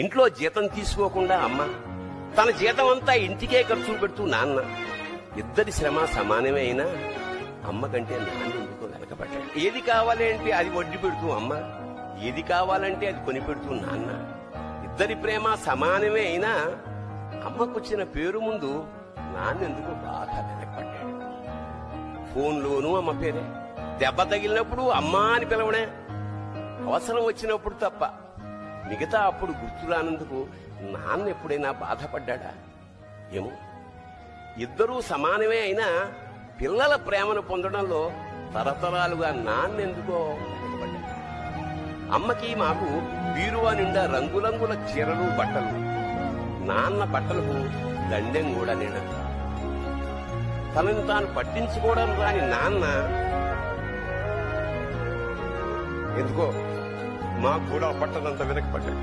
ఇంట్లో జీతం తీసుకోకుండా అమ్మ, తన జీతం అంతా ఇంటికే ఖర్చు పెడుతూ నాన్న, ఇద్దరి శ్రమ సమానమే అయినా అమ్మ కంటే నాన్న ఎందుకో వెనకబడ్డాడు. ఏది కావాలి అంటే అది వడ్డీ పెడుతూ అమ్మ, ఏది కావాలంటే అది కొని పెడుతూ నాన్న, ఇద్దరి ప్రేమ సమానమే అయినా అమ్మకొచ్చిన పేరు ముందు నాన్నెందుకు బాగా వెనకబడ్డాడు. ఫోన్లోనూ అమ్మ పేరే, దెబ్బ తగిలినప్పుడు అమ్మా అని పిలవడే, అవసరం వచ్చినప్పుడు తప్ప మిగతా అప్పుడు గుర్తురానందుకు నాన్న ఎప్పుడైనా బాధపడ్డా? ఏమో. ఇద్దరూ సమానమే అయినా పిల్లల ప్రేమను పొందడంలో తరతరాలుగా నాన్నెందుకో వెనకబడ్డాడు. అమ్మకి మాకు బీరువా నిండా రంగురంగుల చీరలు బట్టలు, నాన్న బట్టలకు దండెం కూడా నిండదు. తనని తాను పట్టించుకోవడం రాని నాన్న ఎందుకో మాకు కూడా పట్టదంత వెనకబడ్డాడు.